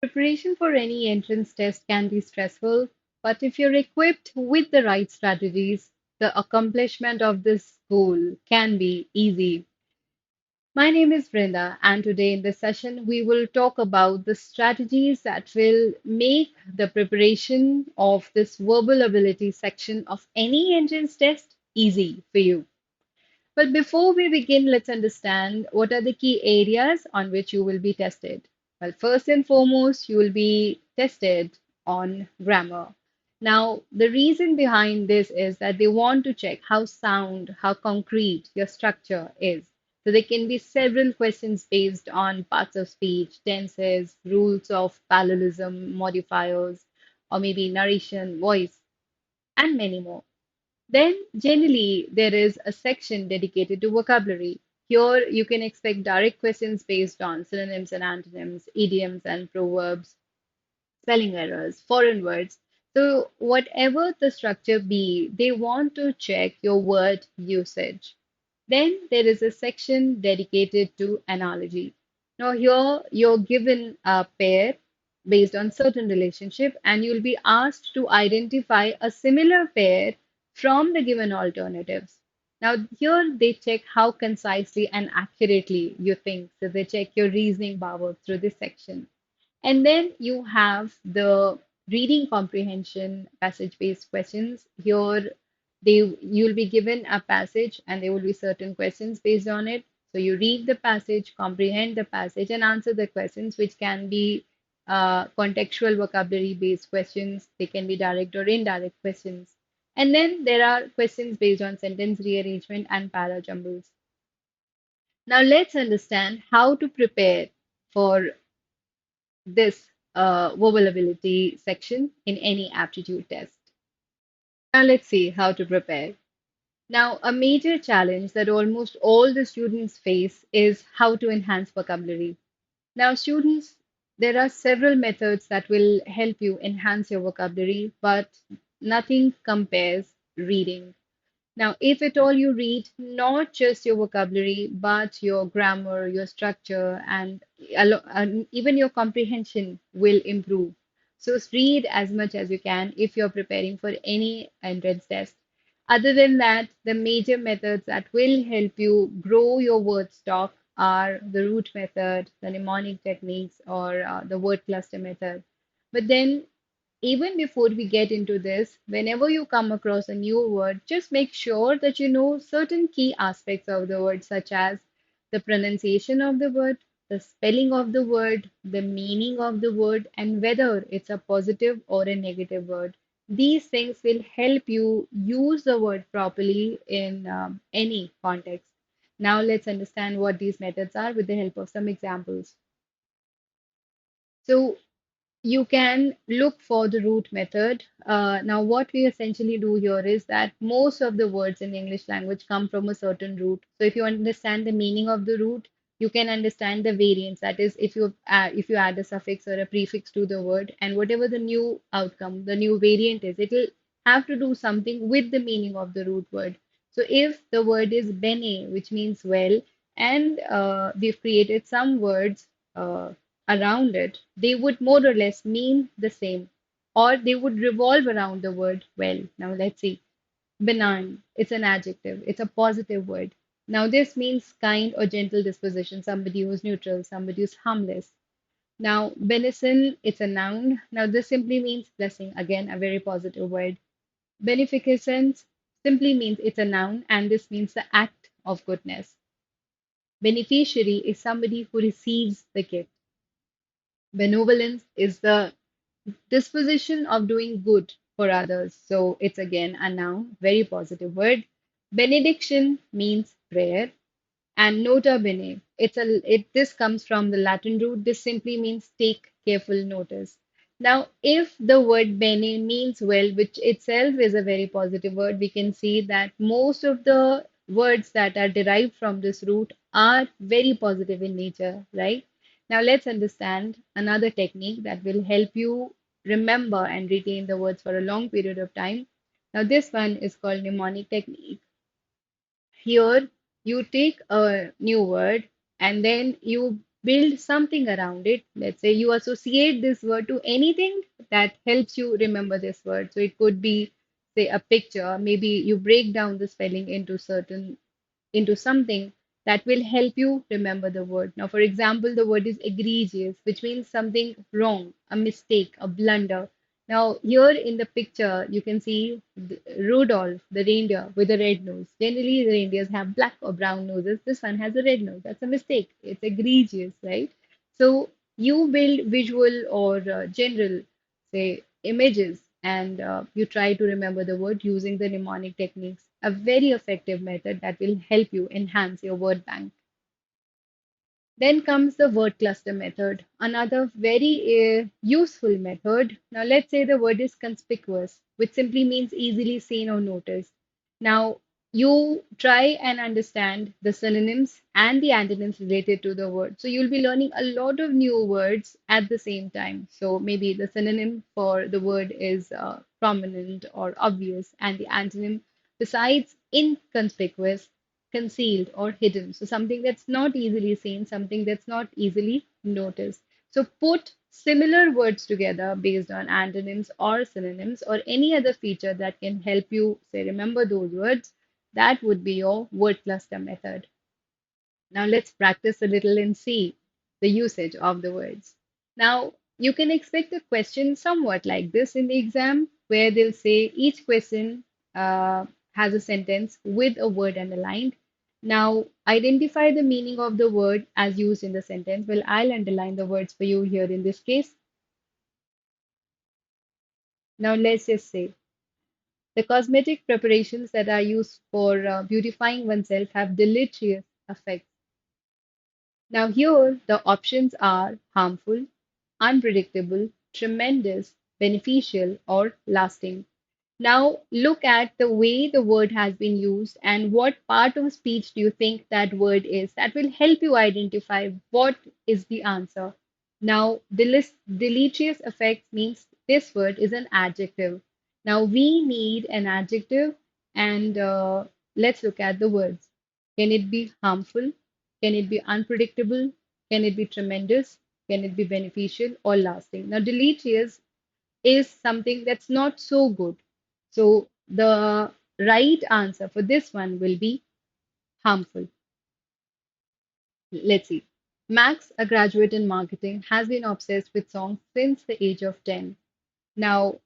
Preparation for any entrance test can be stressful, but if you're equipped with the right strategies, the accomplishment of this goal can be easy. My name is Brinda, and today in this session, we will talk about the strategies that will make the preparation of this verbal ability section of any entrance test easy for you. But before we begin, let's understand what are the key areas on which you will be tested. Well, first and foremost, you will be tested on grammar. Now, the reason behind this is that they want to check how sound, how concrete your structure is. So there can be several questions based on parts of speech, tenses, rules of parallelism, modifiers, or maybe narration, voice, and many more. Then, generally, there is a section dedicated to vocabulary. Here, you can expect direct questions based on synonyms and antonyms, idioms and proverbs, spelling errors, foreign words. So, whatever the structure be, they want to check your word usage. Then, there is a section dedicated to analogy. Now, here you're given a pair based on certain relationship, and you'll be asked to identify a similar pair from the given alternatives. Now, here they check how concisely and accurately you think. So, they check your reasoning power through this section. And then you have the reading comprehension passage-based questions. Here, you'll be given a passage and there will be certain questions based on it. So you read the passage, comprehend the passage, and answer the questions, which can be contextual vocabulary-based questions. They can be direct or indirect questions. And then there are questions based on sentence rearrangement and para jumbles. Now let's understand how to prepare for this verbal ability section in any aptitude test. Now let's see how to prepare. Now, a major challenge that almost all the students face is how to enhance vocabulary. Now, students, there are several methods that will help you enhance your vocabulary, but nothing compares reading. Now, if at all you read not just your vocabulary, but your grammar, your structure, and even your comprehension will improve. So, read as much as you can if you're preparing for any entrance test. Other than that, the major methods that will help you grow your word stock are the root method, the mnemonic techniques, or the word cluster method. But then even before we get into this, whenever you come across a new word, just make sure that you know certain key aspects of the word, such as the pronunciation of the word, the spelling of the word, the meaning of the word, and whether it's a positive or a negative word. These things will help you use the word properly in any context. Now, let's understand what these methods are with the help of some examples. So, you can look for the root method. Now, what we essentially do here is that most of the words in the English language come from a certain root. So, if you understand the meaning of the root, you can understand the variance. That is, if you add a suffix or a prefix to the word, and whatever the new outcome, the new variant is, it will have to do something with the meaning of the root word. So, if the word is bene, which means well, and we've created some words. Around it, they would more or less mean the same, or they would revolve around the word well. Now, let's see. Benign, it's an adjective, it's a positive word. Now, this means kind or gentle disposition, somebody who's neutral, somebody who's harmless. Now, benison, it's a noun. Now, this simply means blessing, again, a very positive word. Beneficence simply means it's a noun, and this means the act of goodness. Beneficiary is somebody who receives the gift. Benevolence is the disposition of doing good for others. So it's again a noun, very positive word. Benediction means prayer, and nota bene. This comes from the Latin root. This simply means take careful notice. Now, if the word bene means well, which itself is a very positive word, we can see that most of the words that are derived from this root are very positive in nature, right? Now, let's understand another technique that will help you remember and retain the words for a long period of time. Now, this one is called mnemonic technique. Here, you take a new word and then you build something around it. Let's say you associate this word to anything that helps you remember this word. So it could be, say, a picture. Maybe you break down the spelling into something that will help you remember the word. Now, for example, the word is egregious, which means something wrong, a mistake, a blunder. Now, here in the picture, you can see Rudolph, the reindeer with a red nose. Generally, the reindeers have black or brown noses. This one has a red nose. That's a mistake. It's egregious, right? So, you build visual or general, say, images, and you try to remember the word using the mnemonic techniques, a very effective method that will help you enhance your word bank. Then comes the word cluster method, another very useful method. Now, let's say the word is conspicuous, which simply means easily seen or noticed. Now, you try and understand the synonyms and the antonyms related to the word. So, you'll be learning a lot of new words at the same time. So, maybe the synonym for the word is prominent or obvious, and the antonym, besides inconspicuous, concealed or hidden. So something that's not easily seen, something that's not easily noticed. So put similar words together based on antonyms or synonyms or any other feature that can help you say remember those words. That would be your word cluster method. Now let's practice a little and see the usage of the words. Now you can expect a question somewhat like this in the exam, where they'll say each question has a sentence with a word underlined. Now identify the meaning of the word as used in the sentence. Well, I'll underline the words for you here in this case. Now let's just say the cosmetic preparations that are used for beautifying oneself have deleterious effects. Now, here the options are harmful, unpredictable, tremendous, beneficial, or lasting. Now, look at the way the word has been used and what part of speech do you think that word is. That will help you identify what is the answer. Now, deleterious effects means this word is an adjective. Now, we need an adjective, and let's look at the words. Can it be harmful? Can it be unpredictable? Can it be tremendous? Can it be beneficial or lasting? Now, deleterious is something that's not so good. So the right answer for this one will be harmful. Let's see. Max, a graduate in marketing, has been obsessed with songs since the age of 10. Now,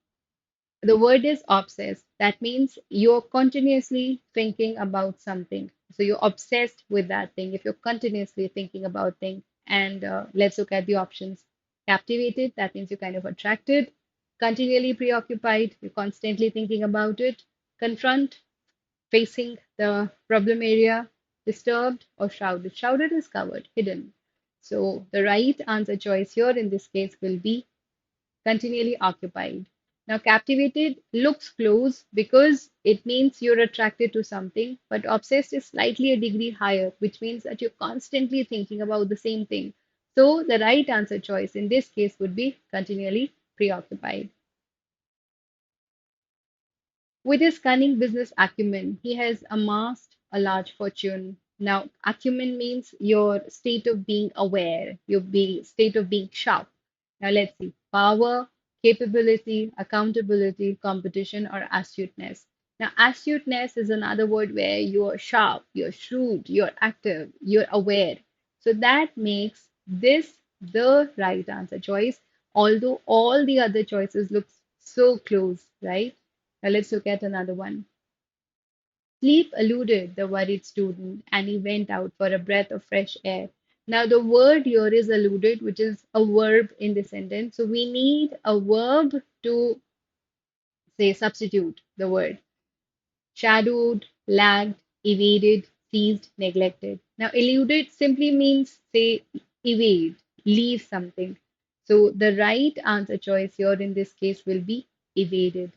the word is obsessed. That means you're continuously thinking about something. So you're obsessed with that thing if you're continuously thinking about things. And let's look at the options. Captivated, that means you're kind of attracted. Continually preoccupied, you're constantly thinking about it. Confront, facing the problem area. Disturbed or shrouded. Shrouded is covered, hidden. So the right answer choice here in this case will be continually occupied. Now, captivated looks close because it means you're attracted to something, but obsessed is slightly a degree higher, which means that you're constantly thinking about the same thing. So, the right answer choice in this case would be continually preoccupied. With his cunning business acumen, he has amassed a large fortune. Now, acumen means your state of being aware, state of being sharp. Now, let's see power, capability, accountability, competition, or astuteness. Now, astuteness is another word where you're sharp, you're shrewd, you're active, you're aware. So that makes this the right answer choice, although all the other choices look so close, right? Now let's look at another one. Sleep eluded the worried student, and he went out for a breath of fresh air. Now, the word here is eluded, which is a verb in the sentence. So, we need a verb to say substitute the word. Shadowed, lagged, evaded, seized, neglected. Now, eluded simply means, say, evade, leave something. So, the right answer choice here in this case will be evaded.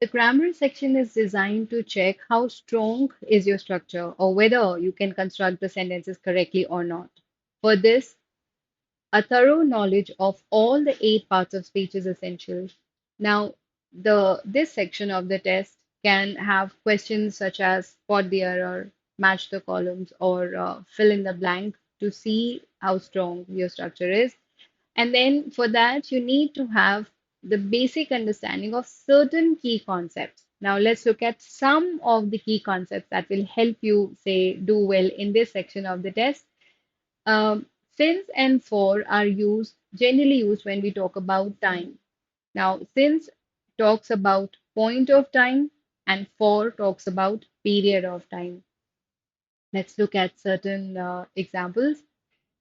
The grammar section is designed to check how strong is your structure or whether you can construct the sentences correctly or not. For this, a thorough knowledge of all the eight parts of speech is essential. Now, this section of the test can have questions such as spot the error, match the columns, or fill in the blank to see how strong your structure is. And then for that, you need to have the basic understanding of certain key concepts. Now, let's look at some of the key concepts that will help you, say, do well in this section of the test. Since and for are generally used when we talk about time. Now, since talks about point of time and for talks about period of time. Let's look at certain examples.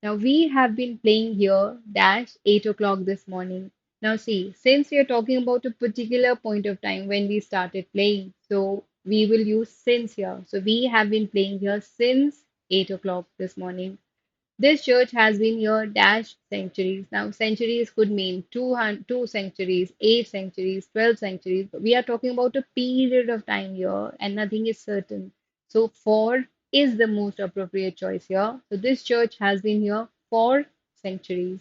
Now we have been playing here dash 8 o'clock this morning. Now see, since we are talking about a particular point of time when we started playing, so we will use since here. So we have been playing here since 8 o'clock this morning. This church has been here dash centuries. Now, centuries could mean 200, 2 centuries, 8 centuries, 12 centuries. But we are talking about a period of time here, and nothing is certain. So, for is the most appropriate choice here. So, this church has been here for centuries.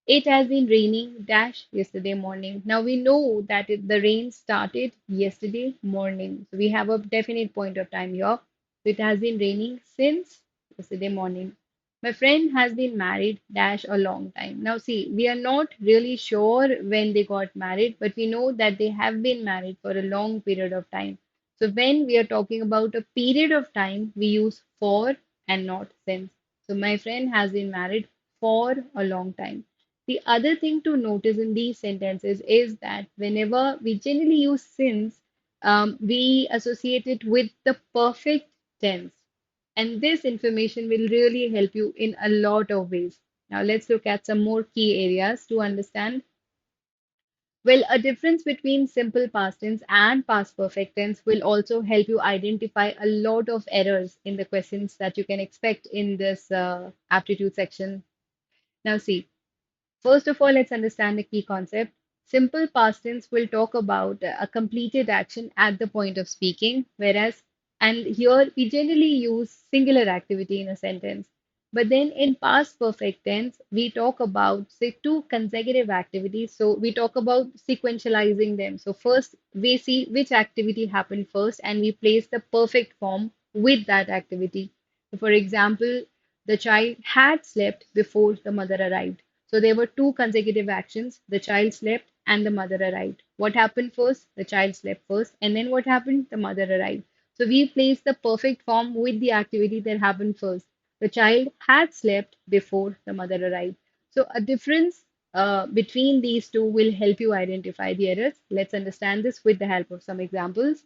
It has been raining dash yesterday morning. Now we know that the rain started yesterday morning. So we have a definite point of time here. So it has been raining since yesterday morning. My friend has been married dash a long time. Now see, we are not really sure when they got married, but we know that they have been married for a long period of time. So when we are talking about a period of time, we use for and not since. So my friend has been married for a long time. The other thing to notice in these sentences is that whenever we generally use since, we associate it with the perfect tense. And this information will really help you in a lot of ways. Now, let's look at some more key areas to understand. Well, a difference between simple past tense and past perfect tense will also help you identify a lot of errors in the questions that you can expect in this aptitude section. Now, see, first of all, let's understand the key concept. Simple past tense will talk about a completed action at the point of speaking, and here we generally use singular activity in a sentence. But then in past perfect tense, we talk about, say, two consecutive activities. So we talk about sequentializing them. So first, we see which activity happened first, and we place the perfect form with that activity. So for example, the child had slept before the mother arrived. So there were two consecutive actions. The child slept and the mother arrived. What happened first? The child slept first. And then what happened? The mother arrived. So we place the perfect form with the activity that happened first. The child had slept before the mother arrived. So a difference between these two will help you identify the errors. Let's understand this with the help of some examples.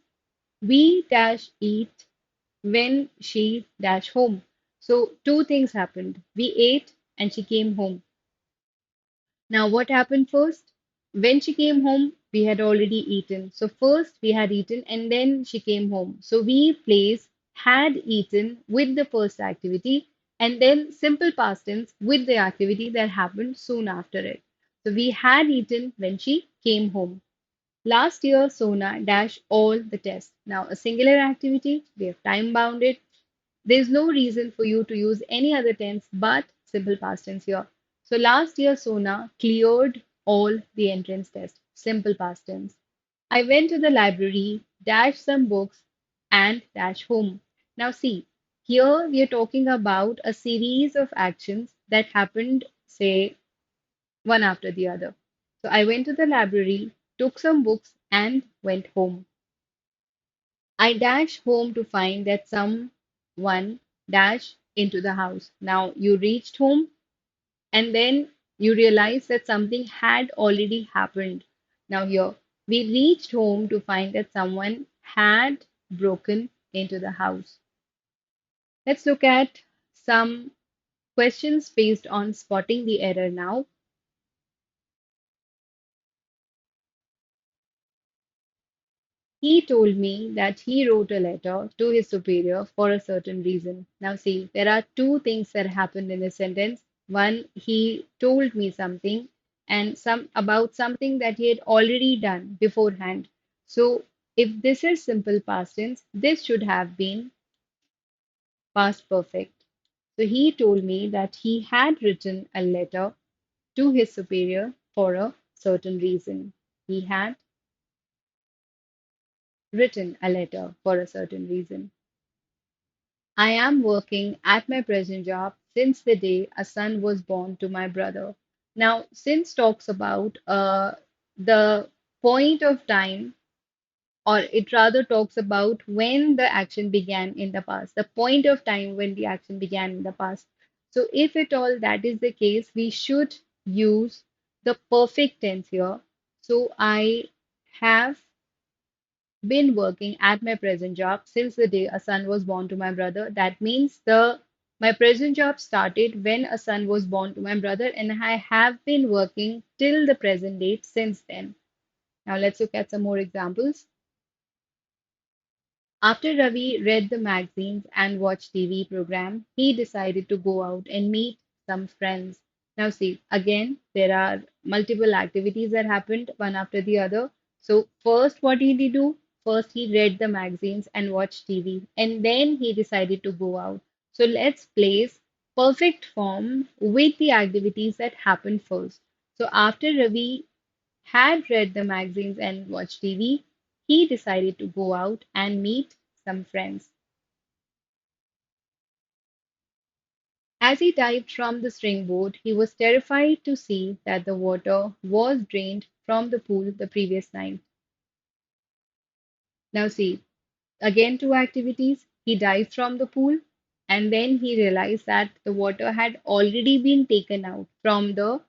We dash eat when she dash home. So two things happened. We ate and she came home. Now, what happened first? When she came home, we had already eaten. So, first we had eaten and then she came home. So, we place had eaten with the first activity and then simple past tense with the activity that happened soon after it. So, we had eaten when she came home. Last year, Sona dash all the tests. Now, a singular activity, we have time bounded. There's no reason for you to use any other tense but simple past tense here. So last year, Sona cleared all the entrance tests. Simple past tense. I went to the library, dash some books, and dash home. Now see, here we are talking about a series of actions that happened, say, one after the other. So I went to the library, took some books, and went home. I dash home to find that someone dash into the house. Now you reached home and then you realize that something had already happened. Now here we reached home to find that someone had broken into the house. Let's look at some questions based on spotting the error now. He told me that he wrote a letter to his superior for a certain reason. Now, see, there are two things that happened in this sentence. One, he told me something, and some about something that he had already done beforehand. So, if this is simple past tense, this should have been past perfect. So, he told me that he had written a letter to his superior for a certain reason. He had written a letter for a certain reason. I am working at my present job since the day a son was born to my brother. Now, since talks about the point of time, or it rather talks about when the action began in the past, the point of time when the action began in the past. So, if at all that is the case, we should use the perfect tense here. So, I have been working at my present job since the day a son was born to my brother. That means the my present job started when a son was born to my brother, and I have been working till the present date since then. Now let's look at some more examples. After Ravi read the magazines and watched TV program, he decided to go out and meet some friends. Now see, again, there are multiple activities that happened one after the other. So first, what did he do? First, he read the magazines and watched TV, and then he decided to go out. So let's place perfect form with the activities that happened first. So after Ravi had read the magazines and watched TV, he decided to go out and meet some friends. As he dived from the springboard, he was terrified to see that the water was drained from the pool the previous night. Now, see, again, two activities. He dived from the pool, and then he realized that the water had already been taken out from the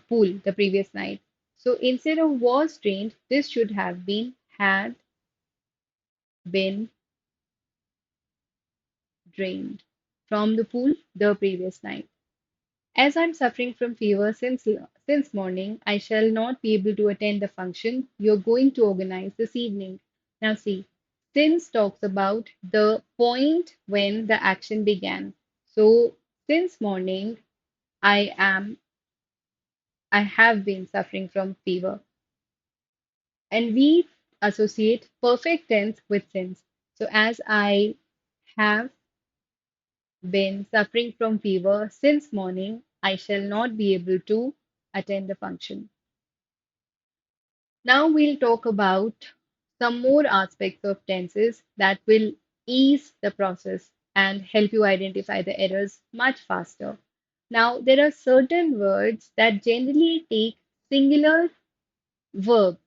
pool the previous night. So instead of was drained, this should have been had been drained from the pool the previous night. As I'm suffering from fever since morning, I shall not be able to attend the function you're going to organize this evening. Now see, since talks about the point when the action began. So since morning, I am I have been suffering from fever. And we associate perfect tense with since. So as I have been suffering from fever since morning, I shall not be able to attend the function. Now we'll talk about some more aspects of tenses that will ease the process and help you identify the errors much faster. Now, there are certain words that generally take singular verb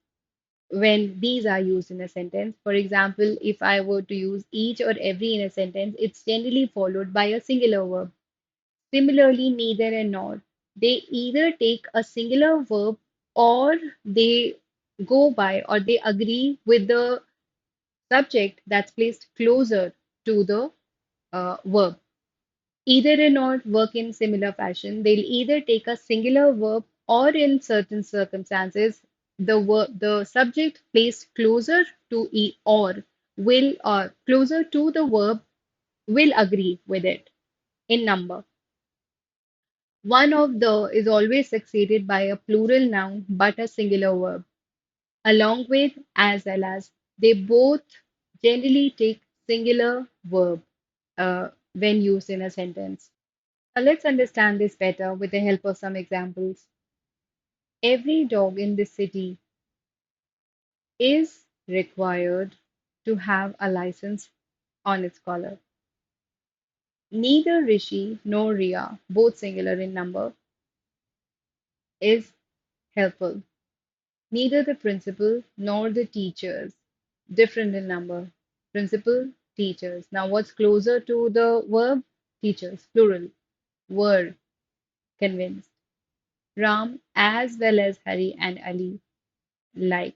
when these are used in a sentence. For example, if I were to use each or every in a sentence, it's generally followed by a singular verb. Similarly, neither and nor. They either take a singular verb or they go by or they agree with the subject that's placed closer to the verb. Either and nor work in similar fashion. They'll either take a singular verb or in certain circumstances, the subject placed closer to or will or closer to the verb will agree with it in number. One of the is always succeeded by a plural noun but a singular verb, along with as well as. They both generally take singular verb when used in a sentence. Now let's understand this better with the help of some examples. Every dog in this city is required to have a license on its collar. Neither Rishi nor Ria, both singular in number, is helpful. Neither the principal nor the teachers, different in number. Principal, teachers. Now, what's closer to the verb? Teachers, plural, were convinced. Ram, as well as Hari and Ali, like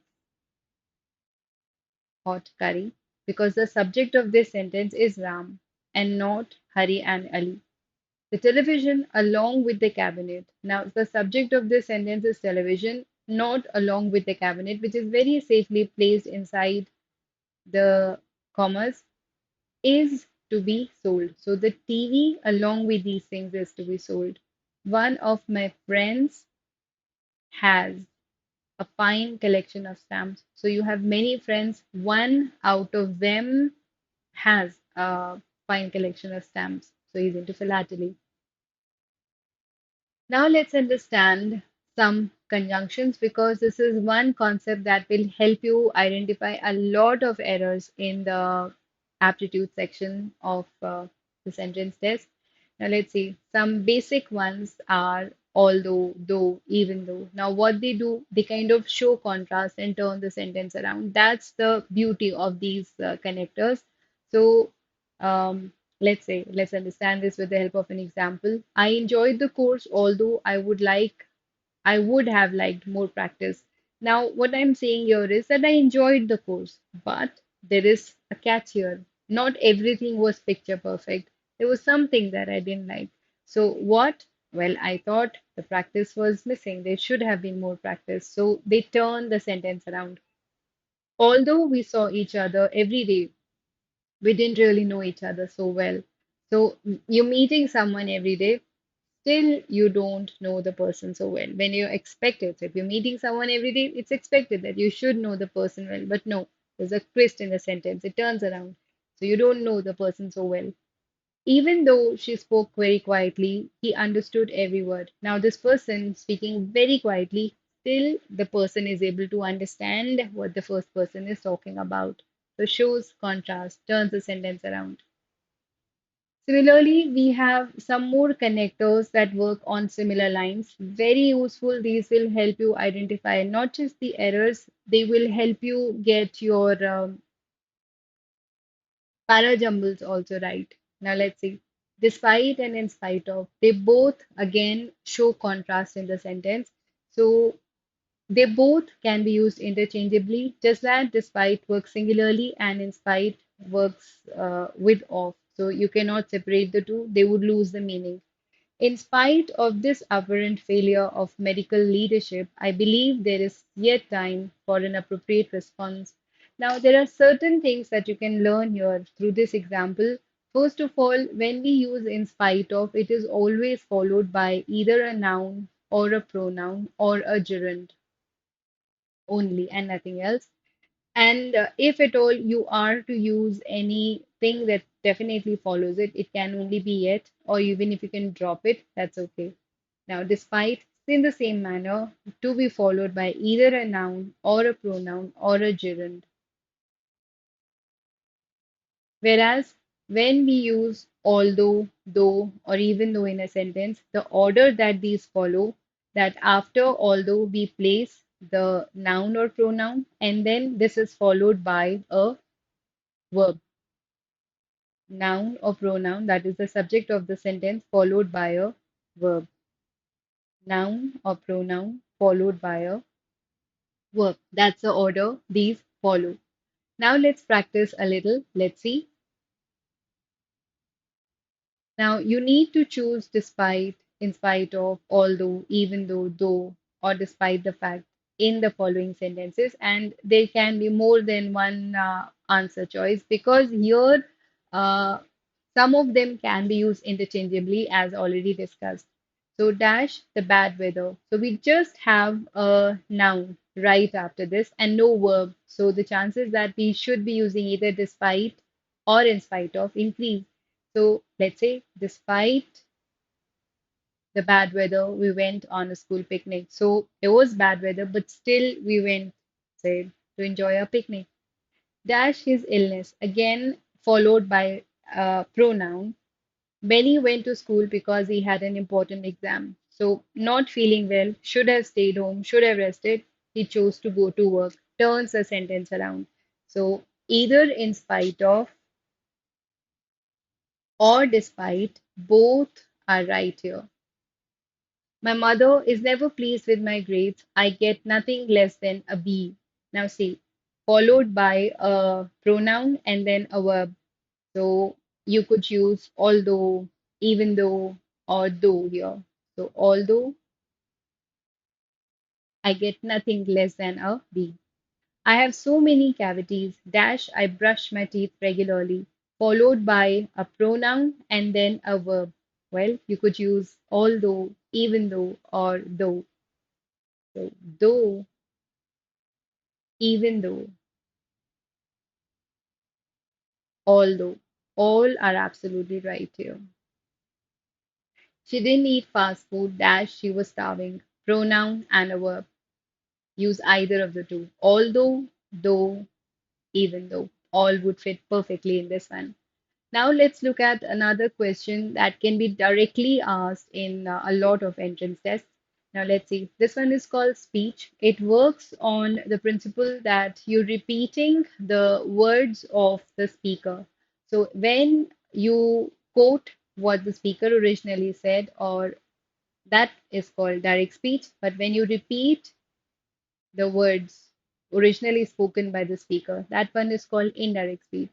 hot curry because the subject of this sentence is Ram and not Hari and Ali. The television along with the cabinet. Now, the subject of this sentence is television, not along with the cabinet, which is very safely placed inside the commas, is to be sold. So the TV along with these things is to be sold. One of my friends has a fine collection of stamps. So you have many friends. One out of them has a fine collection of stamps. So he's into philately. Now let's understand some conjunctions because this is one concept that will help you identify a lot of errors in the aptitude section of the sentence test. Now let's see. Some basic ones are although, though, even though. Now what they do, they kind of show contrast and turn the sentence around. That's the beauty of these connectors. So let's say, let's understand this with the help of an example. I enjoyed the course, although I would have liked more practice. Now, what I'm saying here is that I enjoyed the course, but there is a catch here. Not everything was picture perfect. There was something that I didn't like. So, what? Well, I thought the practice was missing. There should have been more practice. So, they turned the sentence around. Although we saw each other every day, we didn't really know each other so well. So, you're meeting someone every day, still you don't know the person so well. When you expect it, so if you're meeting someone every day, it's expected that you should know the person well. But no, there's a twist in the sentence. It turns around. So you don't know the person so well. Even though she spoke very quietly, he understood every word. Now, this person speaking very quietly, still the person is able to understand what the first person is talking about. So shows contrast, turns the sentence around. Similarly, we have some more connectors that work on similar lines. Very useful. These will help you identify not just the errors, they will help you get your parajumbles also right. Now, let's see. Despite and in spite of, they both again show contrast in the sentence. So, they both can be used interchangeably, just that despite works singularly and in spite works with of. So you cannot separate the two, they would lose the meaning. In spite of this apparent failure of medical leadership, I believe there is yet time for an appropriate response. Now, there are certain things that you can learn here through this example. First of all, when we use in spite of, it is always followed by either a noun or a pronoun or a gerund only and nothing else. And if at all you are to use anything that definitely follows it, it can only be yet, or even if you can drop it, that's okay. Now, despite, in the same manner, to be followed by either a noun or a pronoun or a gerund. Whereas when we use although, though, or even though in a sentence, the order that these follow, that after although we place the noun or pronoun, and then this is followed by a verb, noun or pronoun, that is the subject of the sentence, followed by a verb, noun or pronoun, followed by a verb. That's the order these follow. Now let's practice a little. Let's see. Now, you need to choose despite, in spite of, although, even though, or despite the fact in the following sentences. And there can be more than one answer choice because here uh, some of them can be used interchangeably as already discussed. So, dash the bad weather. So, we just have a noun right after this and no verb. So, the chances that we should be using either despite or in spite of increase. So let's say, despite the bad weather, we went on a school picnic. So it was bad weather, but still we went, say, to enjoy our picnic. Dash his illness, again followed by a pronoun. Benny went to school because he had an important exam. So, not feeling well, should have stayed home, should have rested. He chose to go to work. Turns the sentence around. So, either in spite of or despite, both are right here. My mother is never pleased with my grades. I get nothing less than a B. Now see, followed by a pronoun and then a verb. So you could use although, even though, or though here. So although I get nothing less than a B. I have so many cavities. Dash, I brush my teeth regularly. Followed by a pronoun and then a verb. Well, you could use although, even though, or though. So, though, even though, although, all are absolutely right here. She didn't eat fast food, dash, she was starving. Pronoun and a verb. Use either of the two. Although, though, even though. All would fit perfectly in this one. Now let's look at another question that can be directly asked in a lot of entrance tests. Now let's see. This one is called speech. It works on the principle that you're repeating the words of the speaker. So when you quote what the speaker originally said, or that is called direct speech, but when you repeat the words originally spoken by the speaker. That one is called indirect speech.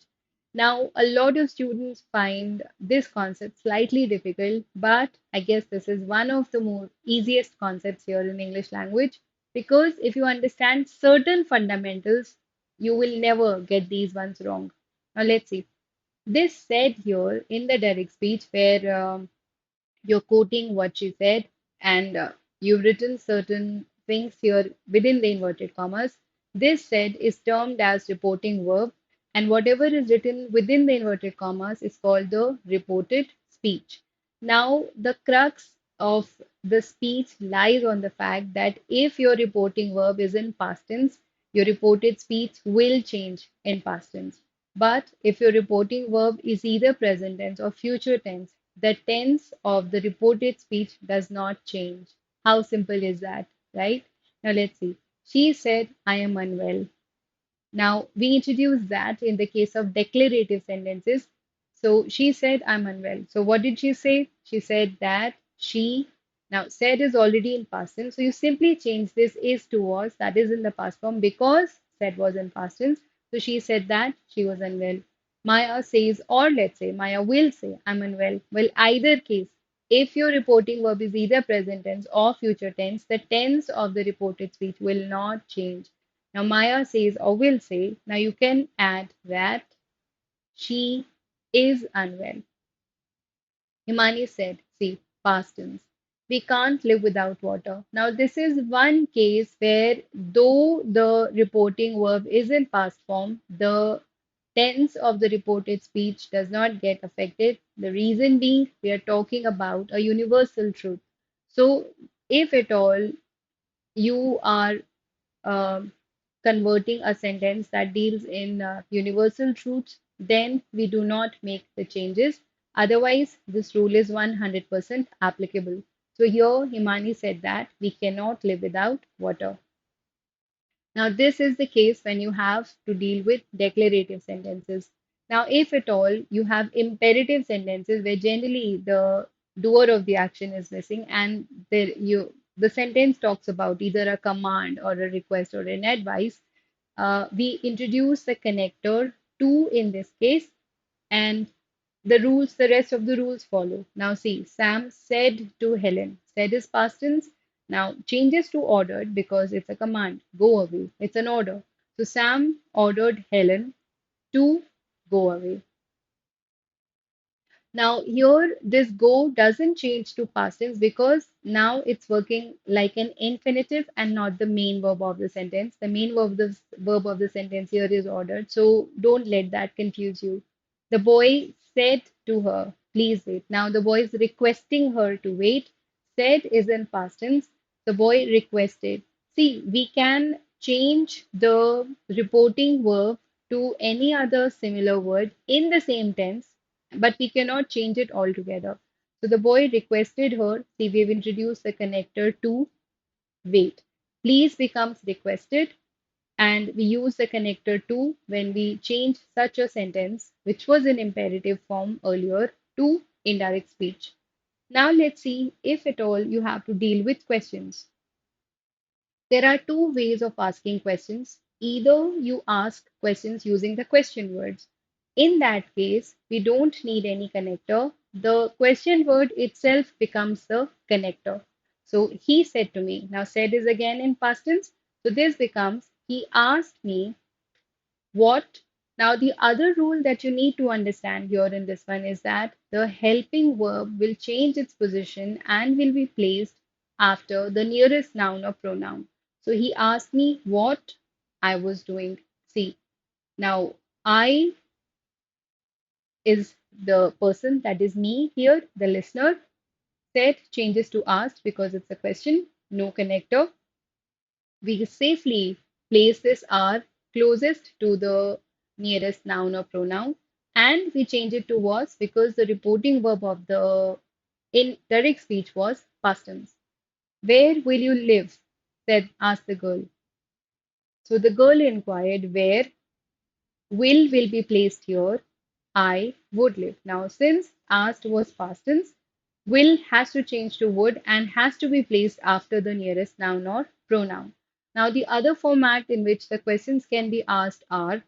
Now, a lot of students find this concept slightly difficult, but I guess this is one of the more easiest concepts here in English language because if you understand certain fundamentals, you will never get these ones wrong. Now, let's see. This said here in the direct speech where you're quoting what she said, and you've written certain things here within the inverted commas. This said is termed as reporting verb, and whatever is written within the inverted commas is called the reported speech. Now, the crux of the speech lies on the fact that if your reporting verb is in past tense, your reported speech will change in past tense. But if your reporting verb is either present tense or future tense, the tense of the reported speech does not change. How simple is that, right? Now let's see. She said, I am unwell. Now, we introduced that in the case of declarative sentences. So she said, I'm unwell. So what did she say? She said that she, now said is already in past tense. So you simply change this is to was, that is in the past form because said was in past tense. So she said that she was unwell. Maya says, or let's say, Maya will say, I'm unwell. Well, either case, if your reporting verb is either present tense or future tense, the tense of the reported speech will not change. Now, Maya says or will say, now you can add that she is unwell. Himani said, see, past tense. We can't live without water. Now, this is one case where, though the reporting verb is in past form, the tense of the reported speech does not get affected. The reason being, we are talking about a universal truth. So, if at all you are um converting a sentence that deals in universal truths, then we do not make the changes. Otherwise, this rule is 100% applicable. So here, Himani said that we cannot live without water. Now, this is the case when you have to deal with declarative sentences. Now, if at all you have imperative sentences where generally the doer of the action is missing and the sentence talks about either a command or a request or an advice, we introduce the connector to in this case, and the rest of the rules follow. Now, see, Sam said to Helen, said is past tense. Now, changes to ordered because it's a command, go away. It's an order. So, Sam ordered Helen to go away. Now, here this go doesn't change to past tense because now it's working like an infinitive and not the main verb of the sentence. The main verb of the sentence here is ordered. So don't let that confuse you. The boy said to her, please wait. Now the boy is requesting her to wait. Said is in past tense. The boy requested. See, we can change the reporting verb to any other similar word in the same tense, but we cannot change it altogether. So the boy requested her, see, we've introduced the connector to wait. Please becomes requested, and we use the connector to when we change such a sentence, which was in imperative form earlier, to indirect speech. Now let's see if at all you have to deal with questions. There are two ways of asking questions. Either you ask questions using the question words. In that case, we don't need any connector. The question word itself becomes the connector. So he said to me. Now said is again in past tense. So this becomes he asked me what. Now the other rule that you need to understand here in this one is that the helping verb will change its position and will be placed after the nearest noun or pronoun. So he asked me what I was doing. See, now I is the person, that is me here, the listener. Said changes to asked because it's a question, no connector. We safely place this R closest to the nearest noun or pronoun. And we change it to was because the reporting verb of the in direct speech was past tense. Where will you live? Asked the girl. So the girl inquired where will be placed here. I would live. Now, since asked was past tense, will has to change to would and has to be placed after the nearest noun or pronoun. Now, the other format in which the questions can be asked are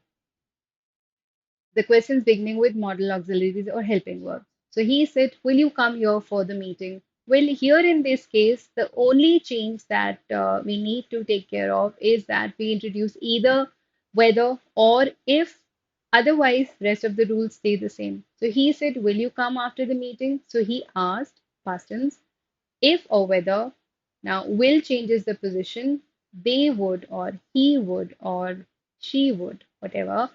the questions beginning with modal auxiliaries or helping verbs. So he said, will you come here for the meeting? Well, here in this case, the only change that we need to take care of is that we introduce either whether or if, otherwise, rest of the rules stay the same. So he said, will you come after the meeting? So he asked, past tense, if or whether. Now, will changes the position. They would, or he would, or she would, whatever,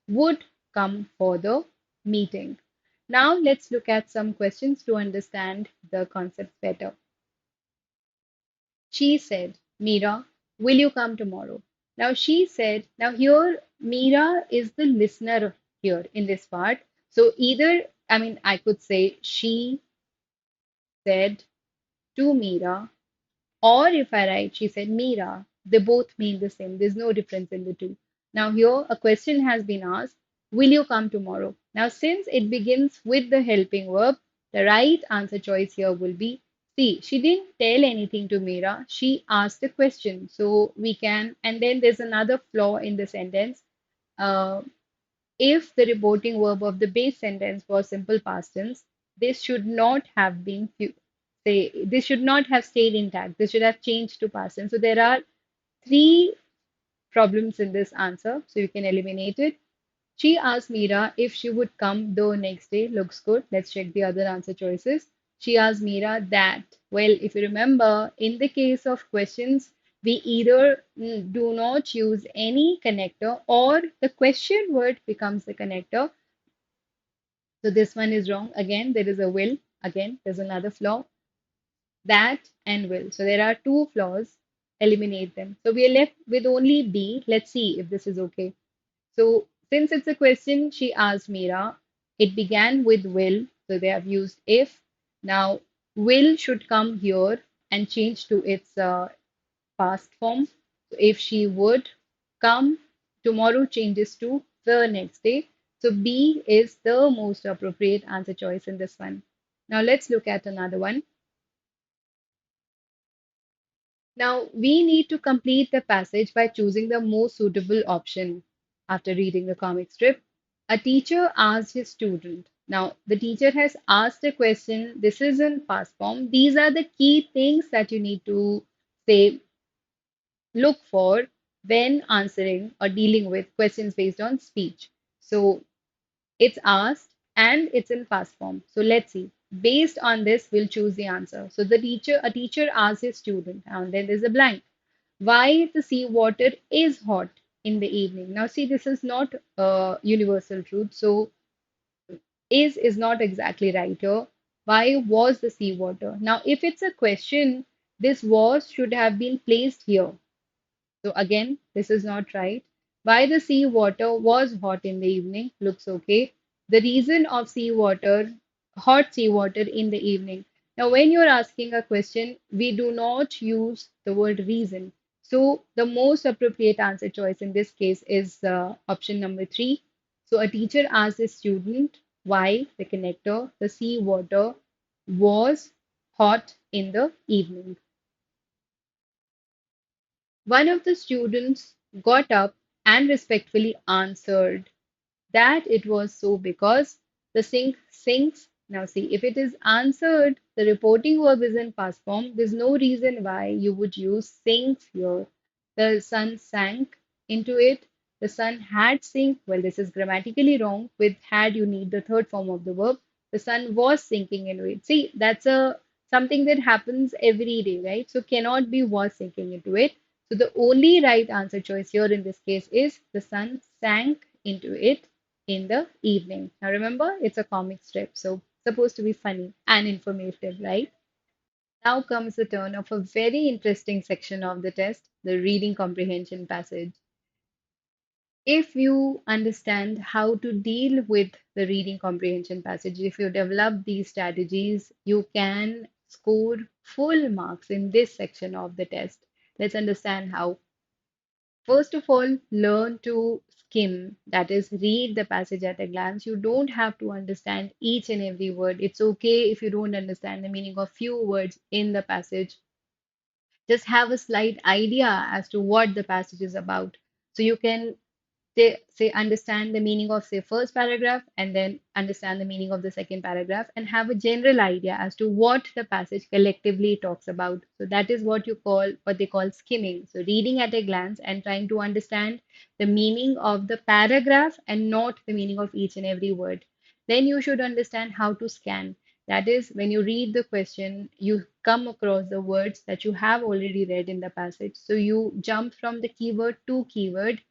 would come for the meeting. Now, let's look at some questions to understand the concept better. She said, Mira, will you come tomorrow? Now, she said, now here, Mira is the listener here in this part. So, either, I could say, she said to Mira, or if I write, she said, Mira, they both mean the same. There's no difference in the two. Now, here a question has been asked, will you come tomorrow? Now, since it begins with the helping verb, the right answer choice here will be C. She didn't tell anything to Mira. She asked a question. So we can, and then there's another flaw in the sentence. Uh, if the reporting verb of the base sentence was simple past tense, this should not have been say this should not have stayed intact. This should have changed to past tense. So there are three problems in this answer. So you can eliminate it. She asked Mira if she would come the next day. Looks good. Let's check the other answer choices. She asked Mira that. Well, if you remember, in the case of questions, we either do not use any connector or the question word becomes the connector. So this one is wrong. Again, there is a will. Again, there's another flaw. That and will. So there are two flaws. Eliminate them. So we are left with only B. Let's see if this is okay. So since it's a question, she asked Mira. It began with will. So they have used if. Now will should come here and change to its past form. So if she would come, tomorrow changes to the next day. So B is the most appropriate answer choice in this one. Now let's look at another one. Now we need to complete the passage by choosing the most suitable option after reading the comic strip. A teacher asked his student. Now the teacher has asked a question. This is in past form. These are the key things that you need to say look for when answering or dealing with questions based on speech. So it's asked and it's in past form. So let's see. Based on this, we'll choose the answer. So a teacher asks his student, and then there's a blank. Why the sea water is hot in the evening? Now, see, this is not universal truth. So is not exactly right here. Why was the sea water? Now, if it's a question, this was should have been placed here. So again, this is not right. Why the sea water was hot in the evening looks okay. The reason of hot sea water in the evening. Now, when you're asking a question, we do not use the word reason. So the most appropriate answer choice in this case is option number three. So a teacher asked a student why the connector, the sea water was hot in the evening. One of the students got up and respectfully answered that it was so because the sink sinks. Now, see, if it is answered, the reporting verb is in past form. There's no reason why you would use sinks here. The sun sank into it. The sun had sink. Well, this is grammatically wrong. With had, you need the third form of the verb. The sun was sinking into it. See, that's a something that happens every day, right? So cannot be was sinking into it. So the only right answer choice here in this case is the sun sank into it in the evening. Now remember, it's a comic strip, so supposed to be funny and informative, right? Now comes the turn of a very interesting section of the test, the reading comprehension passage. If you understand how to deal with the reading comprehension passage, if you develop these strategies, you can score full marks in this section of the test. Let's understand how. First of all, learn to skim, that is, read the passage at a glance. You don't have to understand each and every word. It's okay if you don't understand the meaning of few words in the passage. Just have a slight idea as to what the passage is about. So you can say understand the meaning of say first paragraph and then understand the meaning of the second paragraph and have a general idea as to what the passage collectively talks about. So that is what they call skimming. So reading at a glance and trying to understand the meaning of the paragraph and not the meaning of each and every word. Then you should understand how to scan. That is, when you read the question, you come across the words that you have already read in the passage. So you jump from the keyword to keyword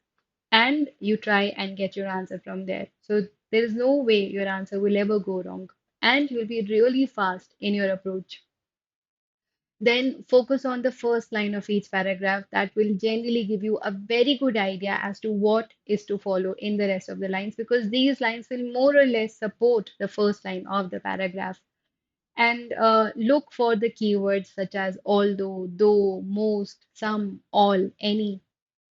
and you try and get your answer from there. So there is no way your answer will ever go wrong, and you'll be really fast in your approach. Then focus on the first line of each paragraph. That will generally give you a very good idea as to what is to follow in the rest of the lines because these lines will more or less support the first line of the paragraph. And look for the keywords such as although, though, most, some, all, any.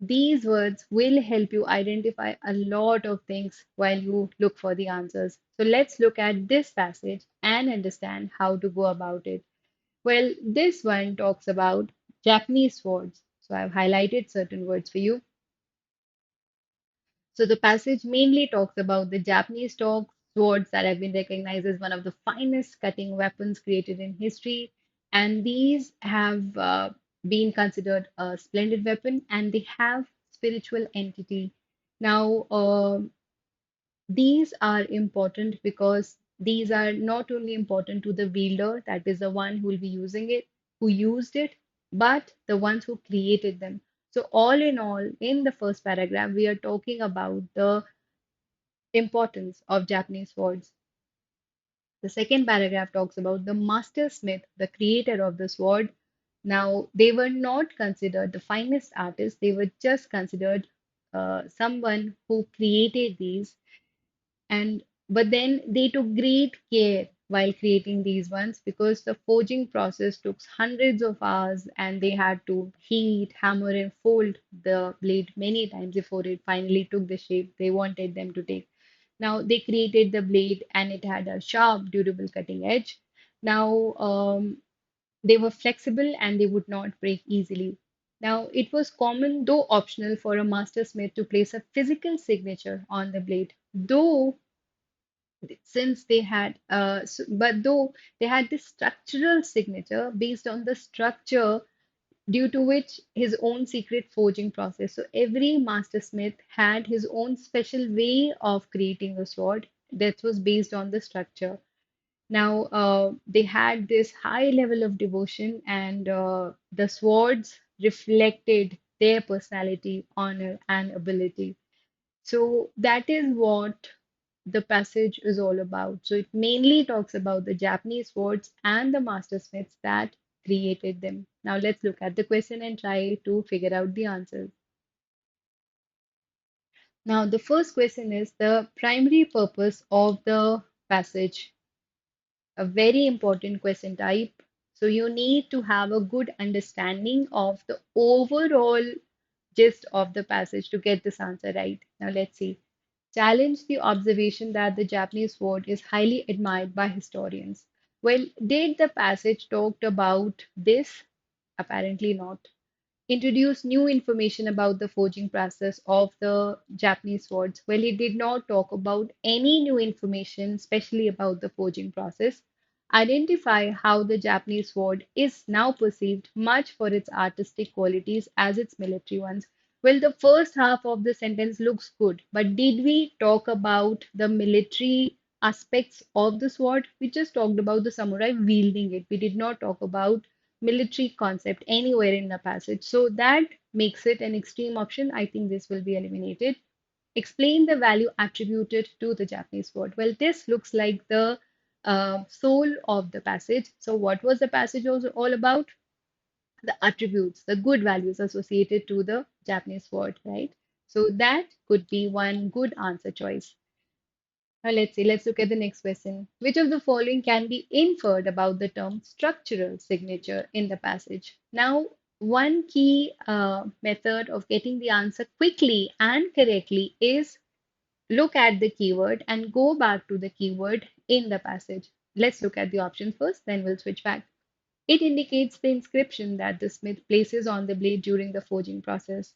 These words will help you identify a lot of things while you look for the answers. So let's look at this passage and understand how to go about it. Well, this one talks about Japanese swords. So I've highlighted certain words for you. So the passage mainly talks about the Japanese swords that have been recognized as one of the finest cutting weapons created in history, and these have been considered a splendid weapon, and they have spiritual entity. Now, these are important because these are not only important to the wielder, that is the one who will be using it, who used it, but the ones who created them. So, all in all, in the first paragraph, we are talking about the importance of Japanese swords. The second paragraph talks about the master smith, the creator of the sword. Now, they were not considered the finest artists, they were just considered someone who created these and but then they took great care while creating these ones because the forging process took hundreds of hours and they had to heat, hammer, and fold the blade many times before it finally took the shape they wanted them to take. Now they created the blade and it had a sharp, durable cutting edge. Now they were flexible and they would not break easily. Now, it was common, though optional, for a master smith to place a physical signature on the blade. Though since they had but though they had this structural signature based on the structure due to which his own secret forging process. So every master smith had his own special way of creating a sword that was based on the structure. Now they had this high level of devotion and the swords reflected their personality, honor, and ability. So that is what the passage is all about. So it mainly talks about the Japanese swords and the mastersmiths that created them. Now let's look at the question and try to figure out the answers. Now the first question is the primary purpose of the passage, a very important question type. So you need to have a good understanding of the overall gist of the passage to get this answer right. Now let's see. Challenge the observation that the Japanese sword is highly admired by historians. Well, did the passage talked about this? Apparently not. Introduce new information about the forging process of the Japanese swords. Well, it did not talk about any new information, especially about the forging process. Identify how the Japanese sword is now perceived much for its artistic qualities as its military ones. Well, the first half of the sentence looks good, but did we talk about the military aspects of the sword? We just talked about the samurai wielding it. We did not talk about military concept anywhere in the passage. So that makes it an extreme option. I think this will be eliminated. Explain the value attributed to the Japanese word. Well, this looks like the soul of the passage. So, what was the passage also all about? The attributes, the good values associated to the Japanese word, right? So that could be one good answer choice. Now let's see, let's look at the next question. Which of the following can be inferred about the term structural signature in the passage? Now, one key method of getting the answer quickly and correctly is look at the keyword and go back to the keyword in the passage. Let's look at the options first, then we'll switch back. It indicates the inscription that the smith places on the blade during the forging process.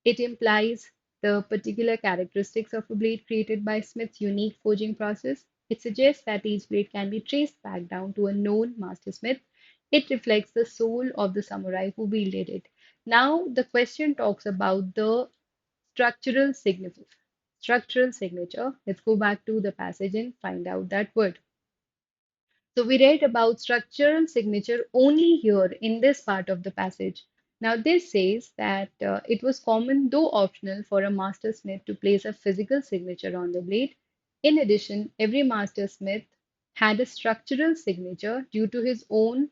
It implies the particular characteristics of a blade created by Smith's unique forging process. It suggests that each blade can be traced back down to a known master smith. It reflects the soul of the samurai who wielded it. Now, the question talks about the structural significance. Structural signature. Let's go back to the passage and find out that word. So we read about structural signature only here in this part of the passage. Now this says that it was common, though optional, for a master smith to place a physical signature on the blade. In addition, every master smith had a structural signature due to his own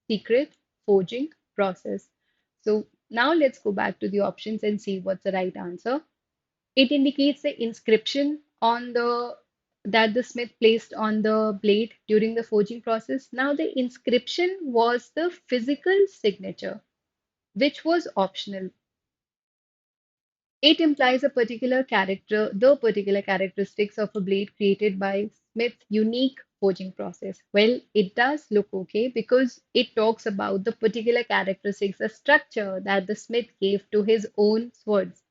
secret forging process. So now let's go back to the options and see what's the right answer. It indicates the inscription on the that the smith placed on the blade during the forging process. Now the inscription was the physical signature, which was optional. It implies the particular characteristics of a blade created by Smith's unique forging process. Well, it does look okay because it talks about the particular characteristics, the structure that the smith gave to his own swords.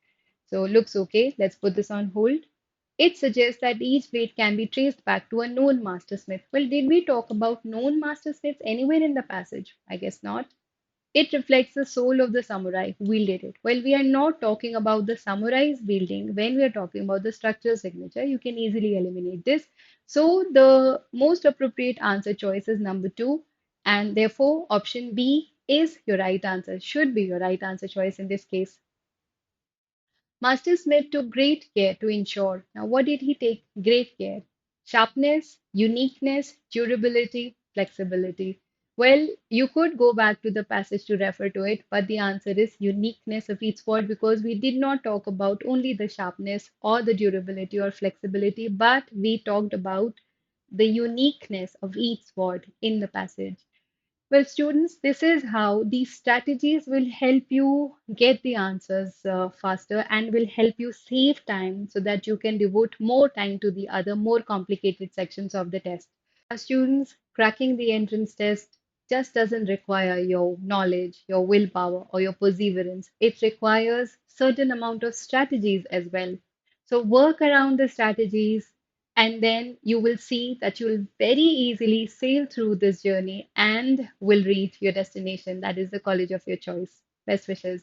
So looks okay. Let's put this on hold. It suggests that each blade can be traced back to a known mastersmith. Well, did we talk about known mastersmiths anywhere in the passage? I guess not. It reflects the soul of the samurai who wielded it. Well, we are not talking about the samurai's wielding. When we are talking about the structural signature, you can easily eliminate this. So the most appropriate answer choice is number two, and therefore option B is your right answer, should be your right answer choice in this case. Master Smith took great care to ensure. Now, what did he take great care? Sharpness, uniqueness, durability, flexibility. Well, you could go back to the passage to refer to it, but the answer is uniqueness of each sword because we did not talk about only the sharpness or the durability or flexibility, but we talked about the uniqueness of each sword in the passage. Well, students, this is how these strategies will help you get the answers faster and will help you save time so that you can devote more time to the other more complicated sections of the test. Students, cracking the entrance test just doesn't require your knowledge, your willpower, or your perseverance. It requires certain amount of strategies as well. So work around the strategies, and then you will see that you will very easily sail through this journey and will reach your destination. That is the college of your choice. Best wishes.